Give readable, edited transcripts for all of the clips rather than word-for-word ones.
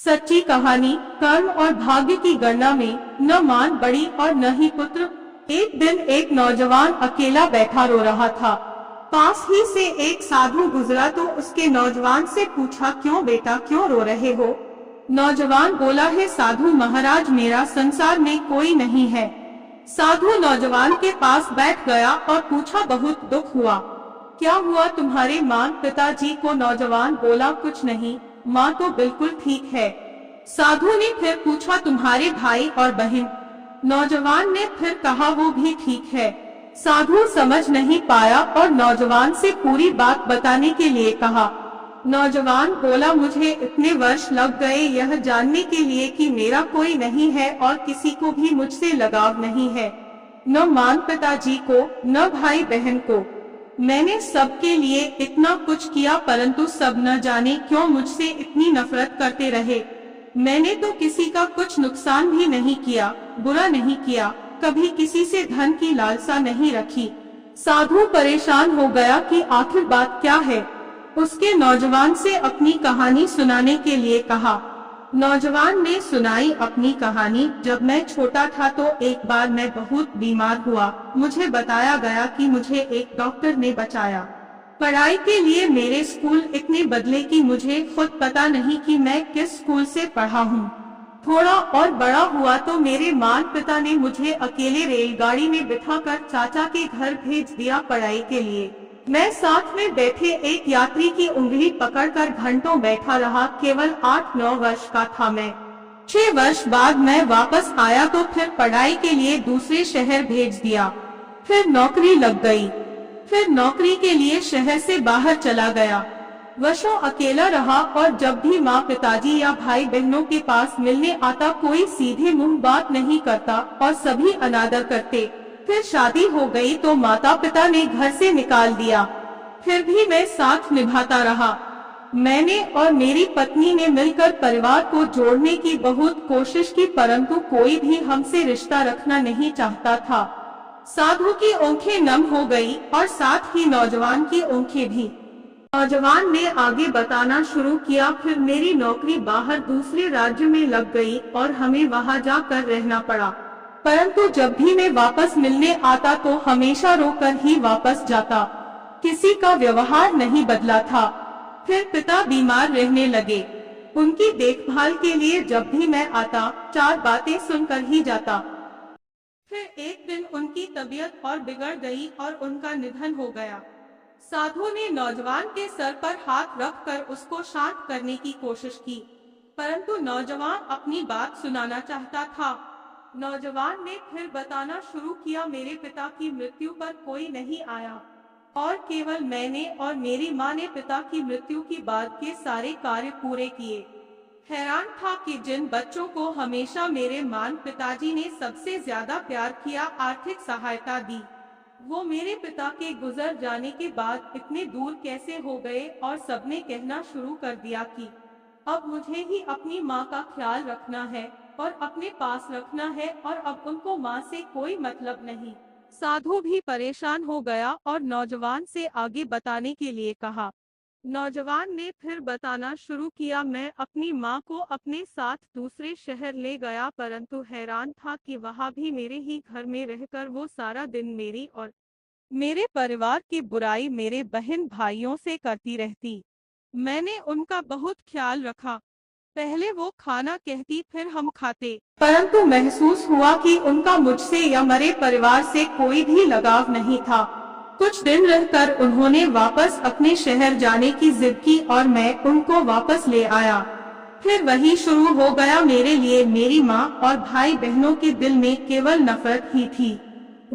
सच्ची कहानी। कर्म और भाग्य की गणना में न मान बड़ी और न ही पुत्र। एक दिन एक नौजवान अकेला बैठा रो रहा था। पास ही से एक साधु गुजरा तो उसके नौजवान से पूछा, क्यों बेटा, क्यों रो रहे हो? नौजवान बोला, है साधु महाराज, मेरा संसार में कोई नहीं है। साधु नौजवान के पास बैठ गया और पूछा, बहुत दुख हुआ? क्या हुआ तुम्हारे माँ पिताजी को? नौजवान बोला, कुछ नहीं, माँ तो बिल्कुल ठीक है। साधु ने फिर पूछा, तुम्हारे भाई और बहन? नौजवान ने फिर कहा, वो भी ठीक है। साधु समझ नहीं पाया और नौजवान से पूरी बात बताने के लिए कहा। नौजवान बोला, मुझे इतने वर्ष लग गए यह जानने के लिए कि मेरा कोई नहीं है और किसी को भी मुझसे लगाव नहीं है, न माँ पिताजी को न भाई बहन को। मैंने सबके लिए इतना कुछ किया परंतु सब न जाने क्यों मुझसे इतनी नफरत करते रहे। मैंने तो किसी का कुछ नुकसान भी नहीं किया, बुरा नहीं किया, कभी किसी से धन की लालसा नहीं रखी। साधु परेशान हो गया कि आखिर बात क्या है। उसके नौजवान से अपनी कहानी सुनाने के लिए कहा। नौजवान ने सुनाई अपनी कहानी। जब मैं छोटा था तो एक बार मैं बहुत बीमार हुआ। मुझे बताया गया कि मुझे एक डॉक्टर ने बचाया। पढ़ाई के लिए मेरे स्कूल इतने बदले कि मुझे खुद पता नहीं कि मैं किस स्कूल से पढ़ा हूँ। थोड़ा और बड़ा हुआ तो मेरे माँ पिता ने मुझे अकेले रेलगाड़ी में बिठाकर चाचा के घर भेज दिया पढ़ाई के लिए। मैं साथ में बैठे एक यात्री की उंगली पकड़कर घंटों बैठा रहा। केवल 8-9 वर्ष का था मैं। 6 वर्ष बाद मैं वापस आया तो फिर पढ़ाई के लिए दूसरे शहर भेज दिया। फिर नौकरी लग गई। फिर नौकरी के लिए शहर से बाहर चला गया। वर्षों अकेला रहा और जब भी माँ पिताजी या भाई बहनों के पास मिलने आता कोई सीधे मुंह बात नहीं करता और सभी अनादर करते। फिर शादी हो गई तो माता पिता ने घर से निकाल दिया। फिर भी मैं साथ निभाता रहा। मैंने और मेरी पत्नी ने मिलकर परिवार को जोड़ने की बहुत कोशिश की परंतु कोई भी हमसे रिश्ता रखना नहीं चाहता था। साधु की आंखें नम हो गई और साथ ही नौजवान की आंखें भी। नौजवान ने आगे बताना शुरू किया। फिर मेरी नौकरी बाहर दूसरे राज्य में लग गई और हमें वहां जाकर रहना पड़ा। परंतु जब भी मैं वापस मिलने आता तो हमेशा रोकर ही वापस जाता। किसी का व्यवहार नहीं बदला था। फिर पिता बीमार रहने लगे। उनकी देखभाल के लिए जब भी मैं आता 4 बातें सुनकर ही जाता। फिर एक दिन उनकी तबीयत और बिगड़ गई और उनका निधन हो गया। साधु ने नौजवान के सर पर हाथ रखकर उसको शांत करने की कोशिश की परंतु नौजवान अपनी बात सुनाना चाहता था। नौजवान ने फिर बताना शुरू किया, मेरे पिता की मृत्यु पर कोई नहीं आया और केवल मैंने और मेरी माँ ने पिता की मृत्यु के बाद के सारे कार्य पूरे किए। हैरान था कि जिन बच्चों को हमेशा मेरे माँ पिताजी ने सबसे ज्यादा प्यार किया, आर्थिक सहायता दी, वो मेरे पिता के गुजर जाने के बाद इतने दूर कैसे हो गए। और सबने कहना शुरू कर दिया कि अब मुझे ही अपनी माँ का ख्याल रखना है और अपने पास रखना है और अब उनको माँ से कोई मतलब नहीं। साधु भी परेशान हो गया और नौजवान से आगे बताने के लिए कहा। नौजवान ने फिर बताना शुरू किया, मैं अपनी माँ को अपने साथ दूसरे शहर ले गया परंतु हैरान था कि वहाँ भी मेरे ही घर में रहकर वो सारा दिन मेरी और मेरे परिवार की बुराई मेरे बहन भाइयों से करती रहती। मैंने उनका बहुत ख्याल रखा। पहले वो खाना कहती फिर हम खाते परंतु महसूस हुआ कि उनका मुझसे या मेरे परिवार से कोई भी लगाव नहीं था। कुछ दिन रहकर उन्होंने वापस अपने शहर जाने की जिद की और मैं उनको वापस ले आया। फिर वही शुरू हो गया मेरे लिए। मेरी माँ और भाई बहनों के दिल में केवल नफरत ही थी।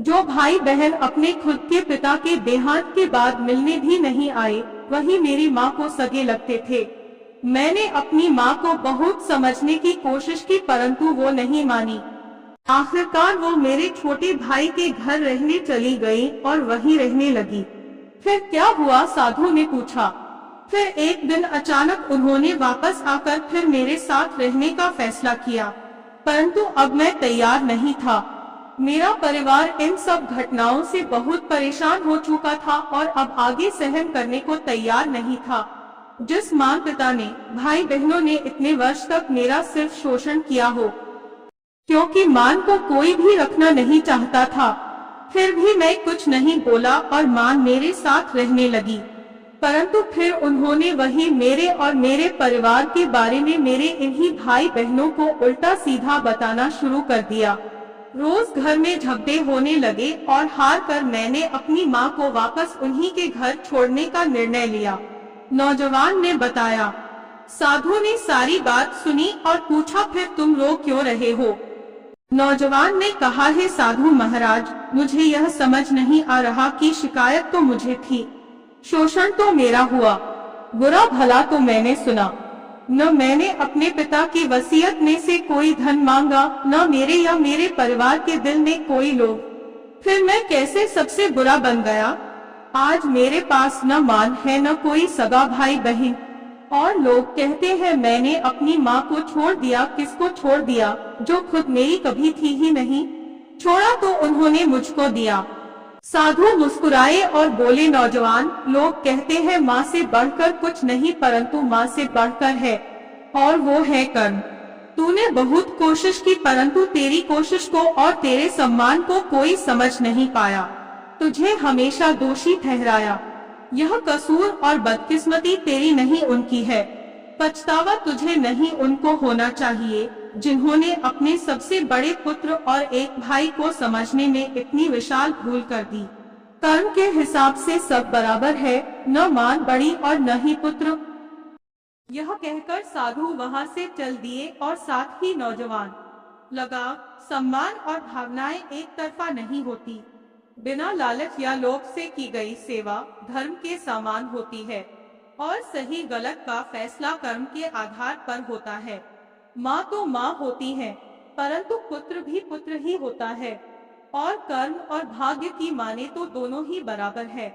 जो भाई बहन अपने खुद के पिता के देहांत के बाद मिलने भी नहीं आए वही मेरी माँ को सगे लगते थे। मैंने अपनी माँ को बहुत समझने की कोशिश की परंतु वो नहीं मानी। आखिरकार वो मेरे छोटे भाई के घर रहने चली गई और वहीं रहने लगी। फिर क्या हुआ? साधु ने पूछा। फिर एक दिन अचानक उन्होंने वापस आकर फिर मेरे साथ रहने का फैसला किया परंतु अब मैं तैयार नहीं था। मेरा परिवार इन सब घटनाओं से बहुत परेशान हो चुका था और अब आगे सहन करने को तैयार नहीं था। जिस माँ पिता ने, भाई बहनों ने इतने वर्ष तक मेरा सिर्फ शोषण किया हो, क्योंकि मान को कोई भी रखना नहीं चाहता था। फिर भी मैं कुछ नहीं बोला और मान मेरे साथ रहने लगी। परंतु फिर उन्होंने वही मेरे और मेरे परिवार के बारे में मेरे इन्हीं भाई बहनों को उल्टा सीधा बताना शुरू कर दिया। रोज घर में झगड़े होने लगे और हार कर मैंने अपनी माँ को वापस उन्हीं के घर छोड़ने का निर्णय लिया। नौजवान ने बताया। साधु ने सारी बात सुनी और पूछा, फिर तुम रो क्यों रहे हो? नौजवान ने कहा, है साधु महाराज, मुझे यह समझ नहीं आ रहा कि शिकायत तो मुझे थी, शोषण तो मेरा हुआ, बुरा भला तो मैंने सुना। न मैंने अपने पिता की वसीयत में से कोई धन मांगा, न मेरे या मेरे परिवार के दिल में कोई लोभ। फिर मैं कैसे सबसे बुरा बन गया? आज मेरे पास न मान है, न कोई सगा भाई बहन, और लोग कहते हैं मैंने अपनी माँ को छोड़ दिया। किसको छोड़ दिया? जो खुद मेरी कभी थी ही नहीं। छोड़ा तो उन्होंने मुझको दिया। साधु मुस्कुराए और बोले, नौजवान, लोग कहते हैं माँ से बढ़कर कुछ नहीं, परंतु माँ से बढ़कर है, और वो है कर्म। तूने बहुत कोशिश की, परंतु तेरी कोशिश को और तेरे सम्मान को कोई समझ नहीं पाया। तुझे हमेशा दोषी ठहराया। यह कसूर और बदकिस्मती तेरी नहीं, उनकी है। पछतावा तुझे नहीं, उनको होना चाहिए, जिन्होंने अपने सबसे बड़े पुत्र और एक भाई को समझने में इतनी विशाल भूल कर दी। कर्म के हिसाब से सब बराबर है, न मान बड़ी और न ही पुत्र। यह कहकर साधु वहां से चल दिए और साथ ही नौजवान। लगाव, सम्मान और भावनाएं एक तरफा नहीं होती। बिना लालच या लोभ से की गई सेवा धर्म के समान होती है, और सही गलत का फैसला कर्म के आधार पर होता है। माँ तो माँ होती है, परंतु पुत्र भी पुत्र ही होता है, और कर्म और भाग्य की माने तो दोनों ही बराबर है।